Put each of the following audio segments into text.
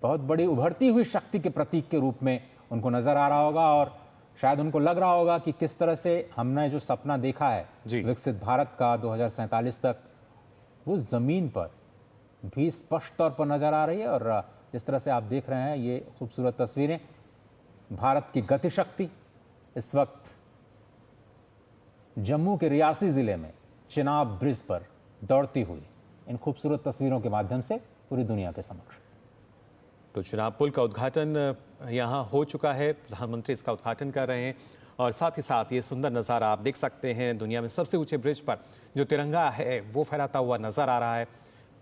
बहुत बड़ी उभरती हुई शक्ति के प्रतीक के रूप में उनको नजर आ रहा होगा और शायद उनको लग रहा होगा कि किस तरह से हमने जो सपना देखा है विकसित भारत का 2047 तक, वो जमीन पर भी स्पष्ट तौर पर नजर आ रही है। और जिस तरह से आप देख रहे हैं ये खूबसूरत तस्वीरें, भारत की गति शक्ति इस वक्त जम्मू के रियासी जिले में चिनाब ब्रिज पर दौड़ती हुई इन खूबसूरत तस्वीरों के माध्यम से पूरी दुनिया के समक्ष। तो चिनाब पुल का उद्घाटन यहाँ हो चुका है, प्रधानमंत्री इसका उद्घाटन कर रहे हैं और साथ ही साथ ये सुंदर नज़ारा आप देख सकते हैं, दुनिया में सबसे ऊंचे ब्रिज पर जो तिरंगा है वो फहराता हुआ नजर आ रहा है।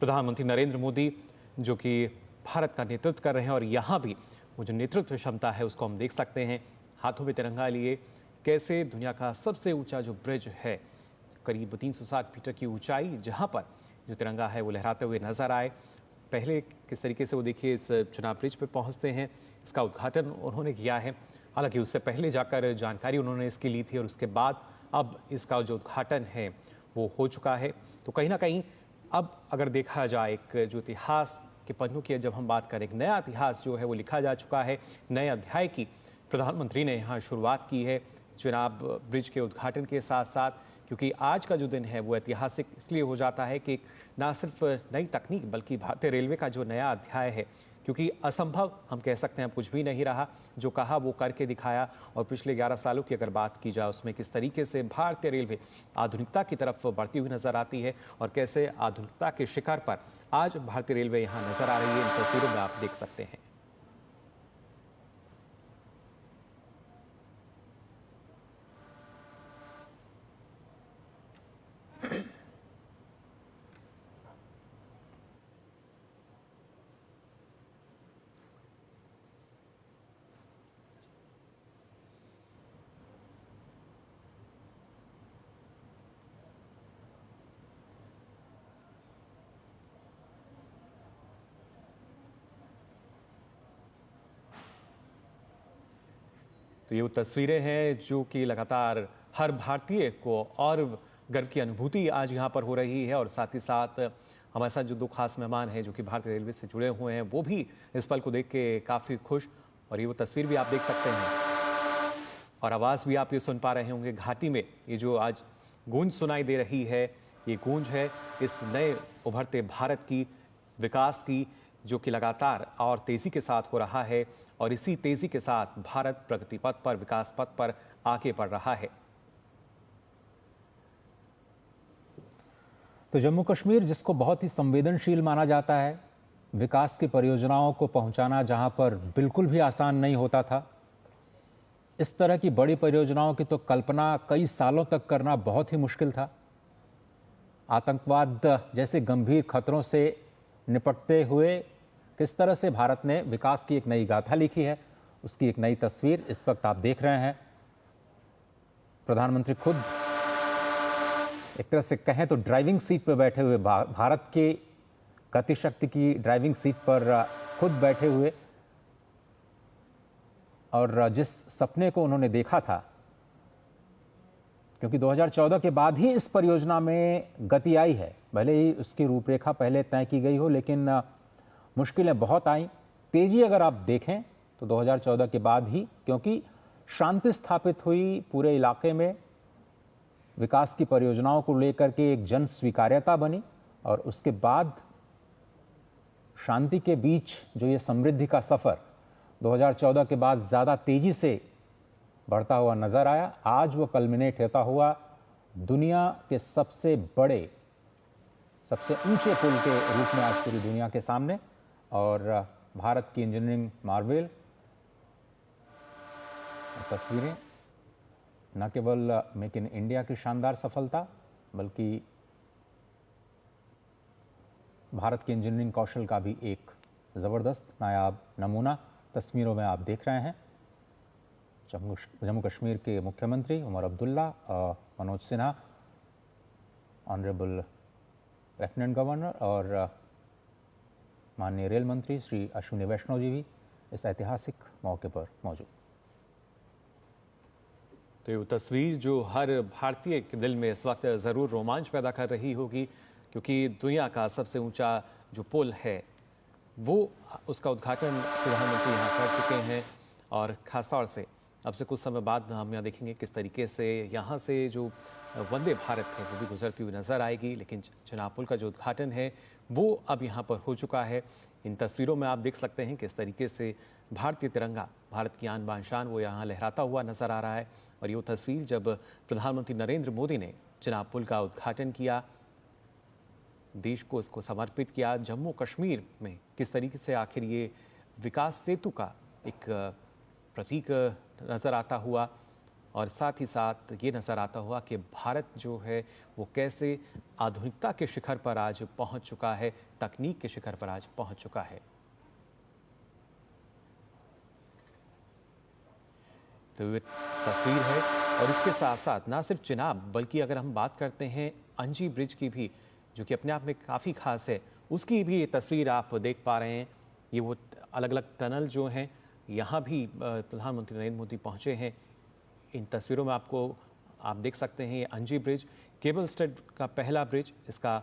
प्रधानमंत्री नरेंद्र मोदी जो कि भारत का नेतृत्व कर रहे हैं और यहाँ भी वो जो नेतृत्व क्षमता है उसको हम देख सकते हैं, हाथों में तिरंगा लिए कैसे दुनिया का सबसे ऊंचा जो ब्रिज है, करीब 360 मीटर की ऊंचाई, जहाँ पर जो तिरंगा है वो लहराते हुए नजर आए। पहले किस तरीके से वो देखिए इस चिनाब ब्रिज पर पहुँचते हैं, इसका उद्घाटन उन्होंने किया है। हालांकि उससे पहले जाकर जानकारी उन्होंने इसकी ली थी और उसके बाद अब इसका जो उद्घाटन है वो हो चुका है। तो कहीं ना कहीं अब अगर देखा जाए एक जो इतिहास के पन्नों की जब हम बात करें, एक नया इतिहास जो है वो लिखा जा चुका है, नए अध्याय की प्रधानमंत्री ने यहाँ शुरुआत की है चिनाब ब्रिज के उद्घाटन के साथ साथ। क्योंकि आज का जो दिन है वो ऐतिहासिक इसलिए हो जाता है कि ना सिर्फ नई तकनीक बल्कि भारतीय रेलवे का जो नया अध्याय है, क्योंकि असंभव हम कह सकते हैं कुछ भी नहीं रहा, जो कहा वो करके दिखाया। और पिछले 11 सालों की अगर बात की जाए उसमें किस तरीके से भारतीय रेलवे आधुनिकता की तरफ बढ़ती हुई नजर आती है और कैसे आधुनिकता के शिखर पर आज भारतीय रेलवे यहाँ नजर आ रही है, इन तस्वीरों में आप देख सकते हैं। तो ये वो तस्वीरें हैं जो कि लगातार हर भारतीय को और गर्व की अनुभूति आज यहाँ पर हो रही है। और साथ ही साथ हमारे साथ जो दो खास मेहमान हैं जो कि भारतीय रेलवे से जुड़े हुए हैं वो भी इस पल को देख के काफ़ी खुश। और ये वो तस्वीर भी आप देख सकते हैं और आवाज़ भी आप ये सुन पा रहे होंगे घाटी में, ये जो आज गूंज सुनाई दे रही है, ये गूंज है इस नए उभरते भारत की, विकास की, जो कि लगातार और तेज़ी के साथ हो रहा है। और इसी तेजी के साथ भारत प्रगति पथ पर, विकास पथ पर आगे बढ़ रहा है। तो जम्मू कश्मीर जिसको बहुत ही संवेदनशील माना जाता है, विकास की परियोजनाओं को पहुंचाना जहां पर बिल्कुल भी आसान नहीं होता था, इस तरह की बड़ी परियोजनाओं की तो कल्पना कई सालों तक करना बहुत ही मुश्किल था। आतंकवाद जैसे गंभीर खतरों से निपटते हुए किस तरह से भारत ने विकास की एक नई गाथा लिखी है, उसकी एक नई तस्वीर इस वक्त आप देख रहे हैं। प्रधानमंत्री खुद एक तरह से कहें तो ड्राइविंग सीट पर बैठे हुए, भारत के गति शक्ति की ड्राइविंग सीट पर खुद बैठे हुए, और जिस सपने को उन्होंने देखा था, क्योंकि 2014 के बाद ही इस परियोजना में गति आई है, भले ही उसकी रूपरेखा पहले तय की गई हो, लेकिन मुश्किलें बहुत आई। तेजी अगर आप देखें तो 2014 के बाद ही, क्योंकि शांति स्थापित हुई पूरे इलाके में, विकास की परियोजनाओं को लेकर के एक जन स्वीकार्यता बनी, और उसके बाद शांति के बीच जो ये समृद्धि का सफर 2014 के बाद ज्यादा तेजी से बढ़ता हुआ नजर आया। आज वो कल्मिनेट होता हुआ दुनिया के सबसे बड़े, सबसे ऊंचे पुल के रूप में आज पूरी दुनिया के सामने। और भारत की इंजीनियरिंग मार्वेल तस्वीरें न केवल मेक इन इंडिया की शानदार सफलता, बल्कि भारत के इंजीनियरिंग कौशल का भी एक ज़बरदस्त नायाब नमूना तस्वीरों में आप देख रहे हैं। जम्मू कश्मीर के मुख्यमंत्री Omar Abdullah, Manoj Sinha, honourable lieutenant governor और माननीय रेल मंत्री श्री अश्विनी वैष्णव जी भी इस ऐतिहासिक मौके पर मौजूद। तो ये तस्वीर जो हर भारतीय के दिल में इस वक्त ज़रूर रोमांच पैदा कर रही होगी, क्योंकि दुनिया का सबसे ऊंचा जो पुल है वो उसका उद्घाटन प्रधानमंत्री यहाँ कर चुके हैं। और ख़ासतौर से अब से कुछ समय बाद हम यहाँ देखेंगे किस तरीके से यहाँ से जो वंदे भारत है वो भी गुजरती हुई नज़र आएगी। लेकिन चिनाब पुल का जो उद्घाटन है वो अब यहाँ पर हो चुका है। इन तस्वीरों में आप देख सकते हैं किस तरीके से भारतीय तिरंगा, भारत की आन बान शान, वो यहाँ लहराता हुआ नज़र आ रहा है। और ये तस्वीर जब प्रधानमंत्री नरेंद्र मोदी ने चिनाब पुल का उद्घाटन किया, देश को इसको समर्पित किया, जम्मू कश्मीर में किस तरीके से आखिर ये विकास सेतु का एक प्रतीक नज़र आता हुआ, और साथ ही साथ ये नज़र आता हुआ कि भारत जो है वो कैसे आधुनिकता के शिखर पर आज पहुंच चुका है, तकनीक के शिखर पर आज पहुंच चुका है। तो ये तस्वीर है। और इसके साथ साथ ना सिर्फ चिनाब, बल्कि अगर हम बात करते हैं अंजी ब्रिज की भी, जो कि अपने आप में काफ़ी खास है, उसकी भी ये तस्वीर आप देख पा रहे हैं। ये वो अलग अलग टनल जो हैं, यहाँ भी प्रधानमंत्री नरेंद्र मोदी पहुँचे हैं। इन तस्वीरों में आप देख सकते हैं ये अंजी ब्रिज, केबल स्टेड का पहला ब्रिज, इसका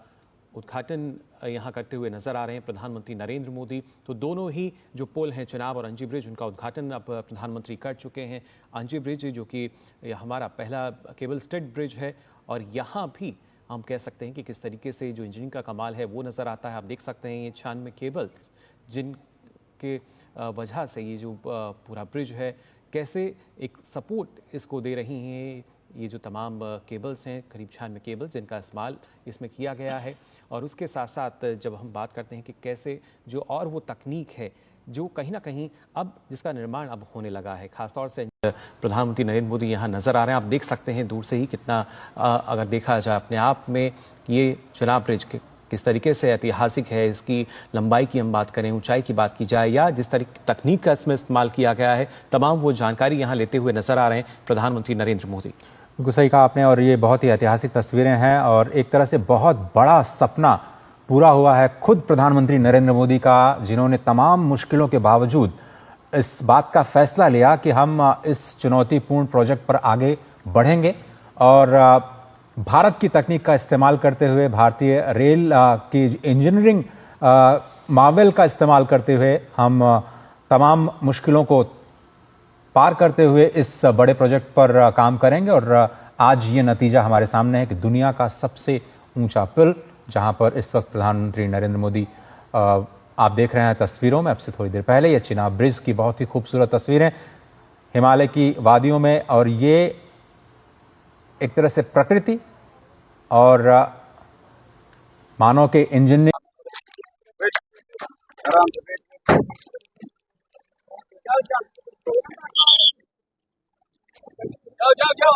उद्घाटन यहाँ करते हुए नजर आ रहे हैं प्रधानमंत्री नरेंद्र मोदी। तो दोनों ही जो पुल हैं, चिनाब और अंजी ब्रिज, उनका उद्घाटन अब प्रधानमंत्री कर चुके हैं। अंजी ब्रिज जो कि हमारा पहला केबल स्टेड ब्रिज है, और यहाँ भी हम कह सकते हैं कि किस तरीके से जो इंजीनियरिंग का कमाल है वो नज़र आता है। आप देख सकते हैं ये 96 केबल्स जिनके वजह से ये जो पूरा ब्रिज है कैसे एक सपोर्ट इसको दे रही हैं। ये जो तमाम केबल्स हैं, करीब 96 केबल्स जिनका इस्तेमाल इसमें किया गया है। और उसके साथ साथ जब हम बात करते हैं कि कैसे जो और वो तकनीक है जो कहीं ना कहीं अब जिसका निर्माण अब होने लगा है, खासतौर से प्रधानमंत्री नरेंद्र मोदी यहाँ नज़र आ रहे हैं। आप देख सकते हैं दूर से ही कितना अगर देखा जाए अपने आप में ये चिनाब ब्रिज किस तरीके से ऐतिहासिक है। इसकी लंबाई की हम बात करें, ऊंचाई की बात की जाए, या जिस तरीके की तकनीक का इसमें इस्तेमाल किया गया है, तमाम वो जानकारी यहाँ लेते हुए नजर आ रहे हैं प्रधानमंत्री नरेंद्र मोदी। बिल्कुल सही कहा आपने, और ये बहुत ही ऐतिहासिक तस्वीरें हैं और एक तरह से बहुत बड़ा सपना पूरा हुआ है खुद प्रधानमंत्री नरेंद्र मोदी का, जिन्होंने तमाम मुश्किलों के बावजूद इस बात का फैसला लिया कि हम इस चुनौतीपूर्ण प्रोजेक्ट पर आगे बढ़ेंगे और भारत की तकनीक का इस्तेमाल करते हुए, भारतीय रेल की इंजीनियरिंग मार्वेल का इस्तेमाल करते हुए हम तमाम मुश्किलों को पार करते हुए इस बड़े प्रोजेक्ट पर काम करेंगे। और आज ये नतीजा हमारे सामने है कि दुनिया का सबसे ऊंचा पुल, जहां पर इस वक्त प्रधानमंत्री नरेंद्र मोदी आप देख रहे हैं तस्वीरों में, अब से थोड़ी देर पहले, ये चिनाब ब्रिज की बहुत ही खूबसूरत तस्वीरें हिमालय की वादियों में, और ये एक तरह से प्रकृति और मानव के इंजीनियरिंग जाओ जाओ जाओ